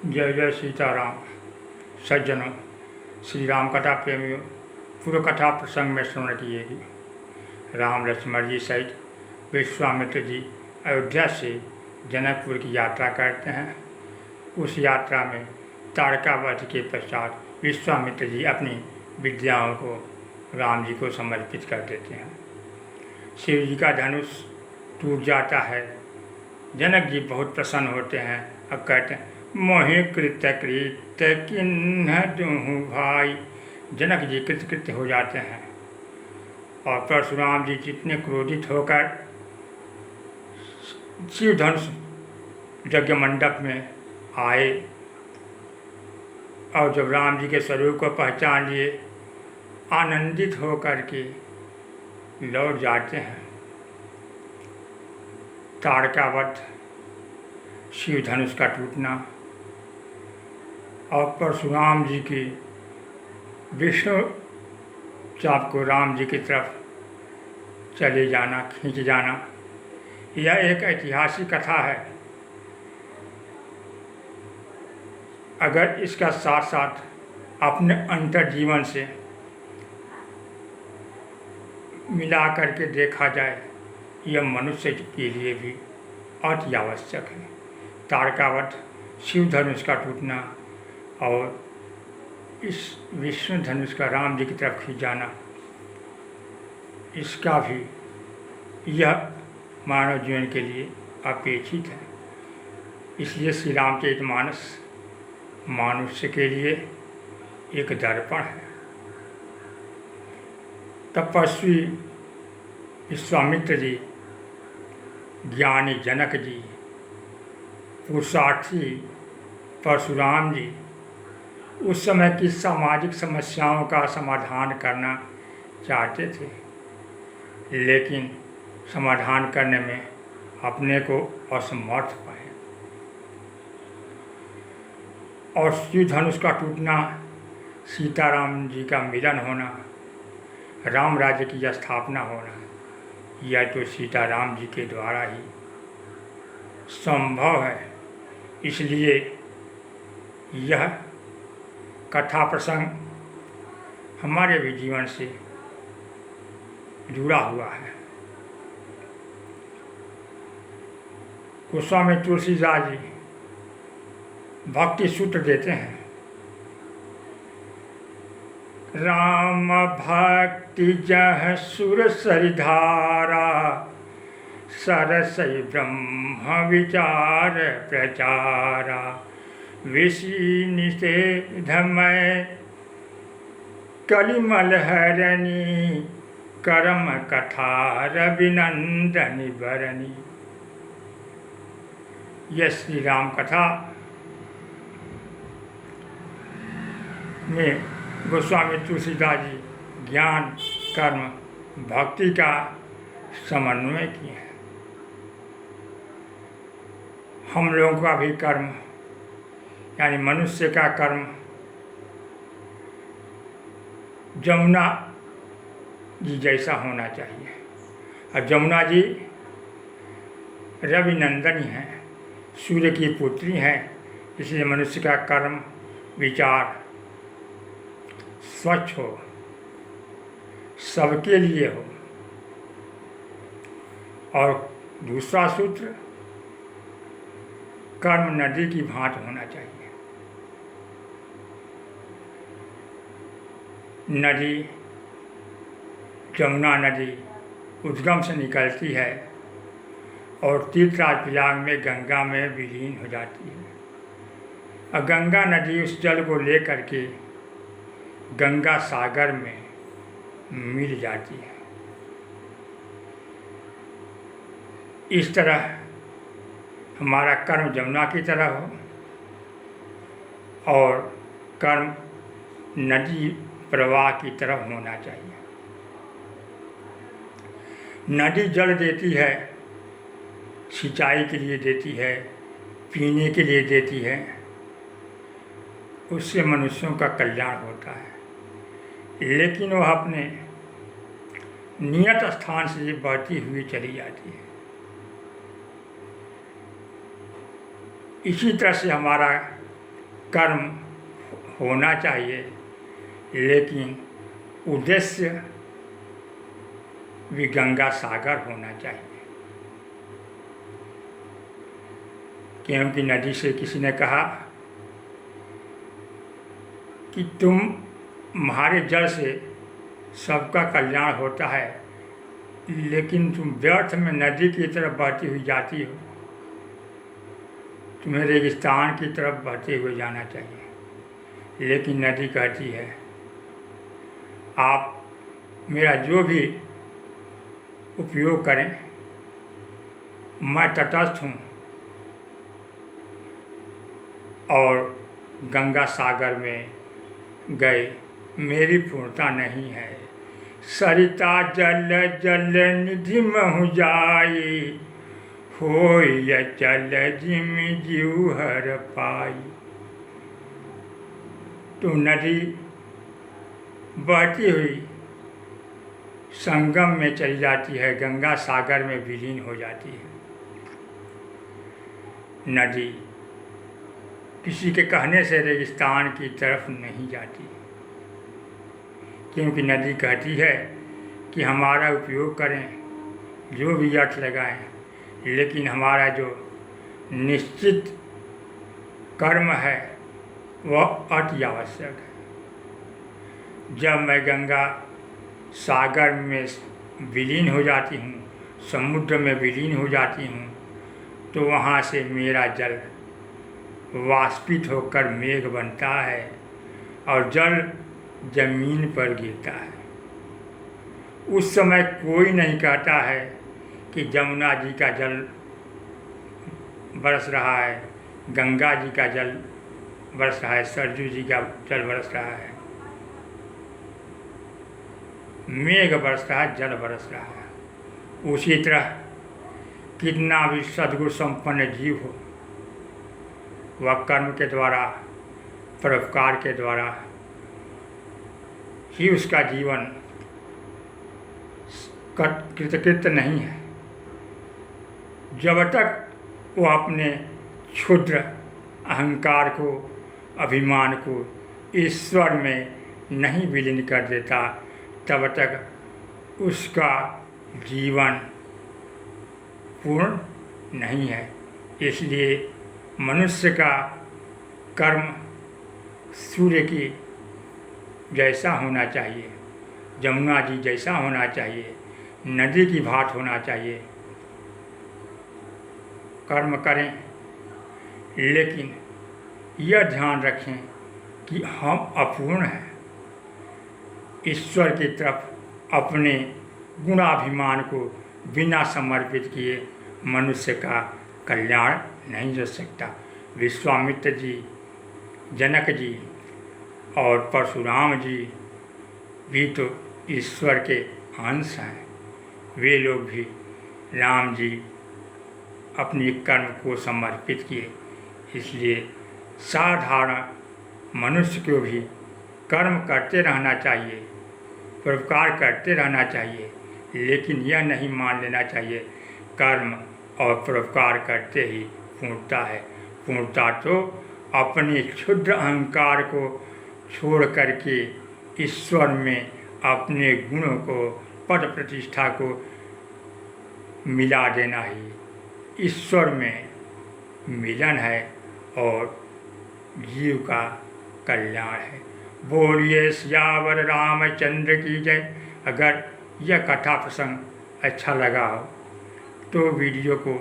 जय जय सीताराम। सज्जनों, श्री राम कथा प्रेमियों, पूर्व कथा प्रसंग में श्रवण किएगी। राम लक्ष्मण जी सहित विश्वामित्र जी अयोध्या से जनकपुर की यात्रा करते हैं। उस यात्रा में ताड़कावध के पश्चात विश्वामित्र जी अपनी विद्याओं को राम जी को समर्पित कर देते हैं। शिव जी का धनुष टूट जाता है। जनक जी बहुत प्रसन्न होते हैं और कहते हैं, मोहि कृत्य कृत्य किन्ह दूँ भाई। जनक जी कृतकृत्य हो जाते हैं और परशुराम जी जितने क्रोधित होकर शिव धनुष यज्ञ मंडप में आए और जब राम जी के स्वरूप को पहचान लिए, आनंदित होकर के लौट जाते हैं। ताड़कावध, शिव धनुष का टूटना और परशुराम जी की विष्णु चाप को राम जी की तरफ चले जाना, खींच जाना, यह एक ऐतिहासिक कथा है। अगर इसका साथ साथ अपने अंतर जीवन से मिला करके देखा जाए, यह मनुष्य के लिए भी अति आवश्यक है। ताड़कावध, शिव धनुष का टूटना और इस विष्णु धनुष का राम जी की तरफ खींच जाना, इसका भी यह मानव जीवन के लिए अपेक्षित है। इसलिए श्री रामचरितमानस मनुष्य के लिए एक दर्पण है। तपस्वी विश्वामित्र जी, ज्ञानी जनक जी, पुरुषार्थी परशुराम जी उस समय की सामाजिक समस्याओं का समाधान करना चाहते थे, लेकिन समाधान करने में अपने को असमर्थ पाए। और शिव धनुष का टूटना, सीताराम जी का मिलन होना, राम राज्य की स्थापना होना, यह तो सीताराम जी के द्वारा ही संभव है। इसलिए यह कथा प्रसंग हमारे भी जीवन से जुड़ा हुआ है। गोस्वामी तुलसीदास जी भक्ति सूत्र देते हैं, राम भक्ति जह सुर सरिधारा, सरसई ब्रह्म विचार प्रचारा, विषि निषेधमय कलिमल हरणी, करम कथा रविनंदनी भरणी। यह श्री राम कथा में गोस्वामी तुलसीदास जी ज्ञान, कर्म, भक्ति का समन्वय किए हैं। हम लोगों का भी कर्म, यानी मनुष्य का कर्म जमुना जी जैसा होना चाहिए। और जमुना जी रविनंदनी हैं, सूर्य की पुत्री हैं। इसलिए मनुष्य का कर्म, विचार स्वच्छ हो, सबके लिए हो। और दूसरा सूत्र, कर्म नदी की भांति होना चाहिए। नदी, जमुना नदी उद्गम से निकलती है और तीर्थराज पिलांग में गंगा में विलीन हो जाती है। और गंगा नदी उस जल को लेकर के गंगा सागर में मिल जाती है। इस तरह हमारा कर्म जमुना की तरह हो और कर्म नदी प्रवाह की तरह होना चाहिए। नदी जल देती है, सिंचाई के लिए देती है, पीने के लिए देती है, उससे मनुष्यों का कल्याण होता है। लेकिन वह अपने नियत स्थान से बहती हुई चली जाती है। इसी तरह से हमारा कर्म होना चाहिए, लेकिन उद्देश्य भी गंगा सागर होना चाहिए। क्योंकि नदी से किसी ने कहा कि तुम्हारे जल से सबका कल्याण होता है, लेकिन तुम व्यर्थ में नदी की तरफ बहती हुई जाती हो, तुम्हें रेगिस्तान की तरफ बहते हुए जाना चाहिए। लेकिन नदी कहती है, आप मेरा जो भी उपयोग करें, मैं तटस्थ हूँ और गंगा सागर में गए मेरी पूर्णता नहीं है। सरिता जल जल निधि महु जाई, होय चल जिम जीव हर पाई। तो नदी बहती हुई संगम में चली जाती है, गंगा सागर में विलीन हो जाती है। नदी किसी के कहने से रेगिस्तान की तरफ नहीं जाती, क्योंकि नदी कहती है कि हमारा उपयोग करें, जो भी अर्थ लगाएं, लेकिन हमारा जो निश्चित कर्म है वह अति आवश्यक है। जब मैं गंगा सागर में विलीन हो जाती हूँ, समुद्र में विलीन हो जाती हूँ, तो वहाँ से मेरा जल वाष्पित होकर मेघ बनता है और जल जमीन पर गिरता है। उस समय कोई नहीं कहता है कि जमुना जी का जल बरस रहा है, गंगा जी का जल बरस रहा है, सरजू जी का जल बरस रहा है, मेघ बरस रहा है, जल बरस रहा है। उसी तरह कितना भी सद्गुण संपन्न जीव हो, वह कर्म के द्वारा, परोपकार के द्वारा ही उसका जीवन कृतकृत्य नहीं है। जब तक वो अपने क्षुद्र अहंकार को, अभिमान को ईश्वर में नहीं विलीन कर देता, तब तक उसका जीवन पूर्ण नहीं है। इसलिए मनुष्य का कर्म सूर्य की जैसा होना चाहिए, जमुना जी जैसा होना चाहिए, नदी की भांति होना चाहिए। कर्म करें, लेकिन यह ध्यान रखें कि हम अपूर्ण हैं। ईश्वर की तरफ अपने गुणाभिमान को बिना समर्पित किए मनुष्य का कल्याण नहीं हो सकता। विश्वामित्र जी, जनक जी और परशुराम जी भी तो ईश्वर के अंश हैं। वे लोग भी, राम जी, अपने कर्म को समर्पित किए। इसलिए साधारण मनुष्य को भी कर्म करते रहना चाहिए, परोपकार करते रहना चाहिए, लेकिन यह नहीं मान लेना चाहिए कर्म और परोपकार करते ही पूर्णता है। पूर्णता तो अपने क्षुद्र अहंकार को छोड़ करके ईश्वर में अपने गुणों को, पद प्रतिष्ठा को मिला देना ही ईश्वर में मिलन है और जीव का कल्याण है। बोलिए सियावर रामचंद्र की जय। अगर यह कथा प्रसंग अच्छा लगा हो तो वीडियो को